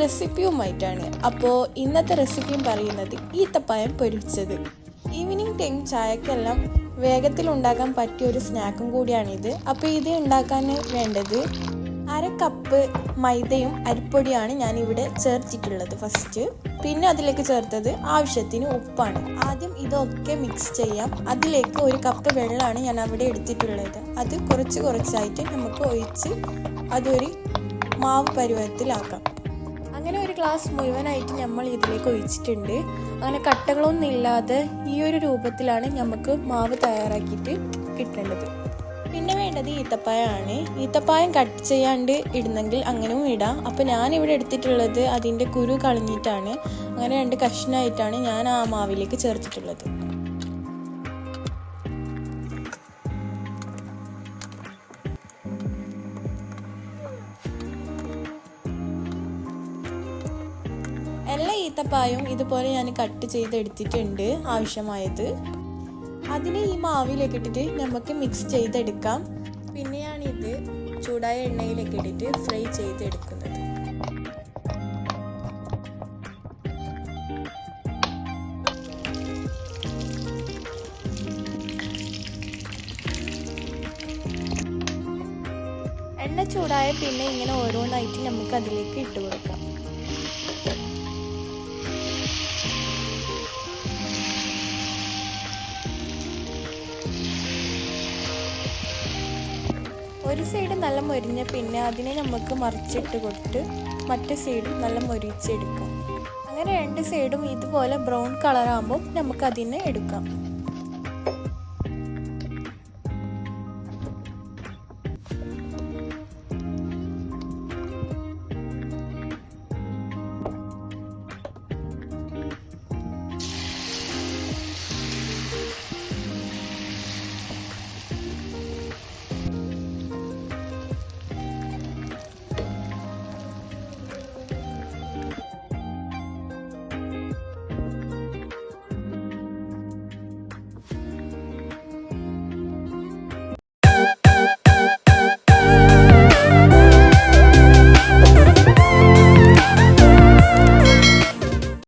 റെസിപ്പിയുമായിട്ടാണ്. അപ്പോൾ ഇന്നത്തെ റെസിപ്പിയും പറയുന്നത് ഈത്തപ്പഴം പൊരിച്ചത്. ഈവനിങ് ടൈം ചായക്കെല്ലാം വേഗത്തിൽ ഉണ്ടാക്കാൻ പറ്റിയ ഒരു സ്നാക്കും കൂടിയാണിത്. അപ്പോൾ ഇത് ഉണ്ടാക്കാൻ വേണ്ടത് 1/2 കപ്പ് മൈദയും അരിപ്പൊടിയാണ് ഞാനിവിടെ ചേർത്തിട്ടുള്ളത് ഫസ്റ്റ്. പിന്നെ അതിലേക്ക് ചേർത്തത് ആവശ്യത്തിന് ഉപ്പാണ്. ആദ്യം ഇതൊക്കെ മിക്സ് ചെയ്യാം. അതിലേക്ക് 1 കപ്പ് വെള്ളമാണ് ഞാൻ അവിടെ എടുത്തിട്ടുള്ളത്. അത് കുറച്ചായിട്ട് നമുക്ക് ഒഴിച്ച് അതൊരു മാവ് പരുവത്തിലാക്കാം. അങ്ങനെ 1 ഗ്ലാസ് മുഴുവനായിട്ട് നമ്മൾ ഇതിലേക്ക് ഒഴിച്ചിട്ടുണ്ട്. അങ്ങനെ കട്ടകളൊന്നും ഇല്ലാതെ ഈ ഒരു രൂപത്തിലാണ് നമുക്ക് മാവ് തയ്യാറാക്കിയിട്ട് കിട്ടേണ്ടത്. പിന്നെ വേണ്ടത് ഈത്തപ്പഴമാണ്. ഈത്തപ്പഴം കട്ട് ചെയ്യാണ്ട് ഇടുന്നെങ്കിൽ അങ്ങനെയും ഇടാം. അപ്പോൾ ഞാനിവിടെ എടുത്തിട്ടുള്ളത് അതിൻ്റെ കുരു കളഞ്ഞിട്ടാണ്. അങ്ങനെ 2 കഷ്ണമായിട്ടാണ് ഞാൻ ആ മാവിലേക്ക് ചേർത്തിട്ടുള്ളത്. എല്ലാ ഈത്തപ്പഴവും ഇതുപോലെ ഞാൻ കട്ട് ചെയ്തെടുത്തിട്ടുണ്ട് ആവശ്യമായത്. അതിനെ ഈ മാവിലേക്ക് ഇട്ടിട്ട് നമുക്ക് മിക്സ് ചെയ്തെടുക്കാം. പിന്നെയാണിത് ചൂടായ എണ്ണയിലേക്ക് ഇട്ടിട്ട് ഫ്രൈ ചെയ്തെടുക്കുന്നത്. എണ്ണ ചൂടായ പിന്നെ ഇങ്ങനെ ഓരോന്നായിട്ട് നമുക്ക് അതിലേക്ക് ഇട്ട് കൊടുക്കാം. ഒരു സൈഡ് നല്ല മൊരിഞ്ഞ പിന്നെ അതിനെ നമുക്ക് മറിച്ചിട്ട് കൊടുത്ത് മറ്റേ സൈഡും നല്ല മൊരിച്ചെടുക്കാം. അങ്ങനെ 2 സൈഡും ഇതുപോലെ ബ്രൗൺ കളറാകുമ്പോൾ നമുക്കതിനെ എടുക്കാം.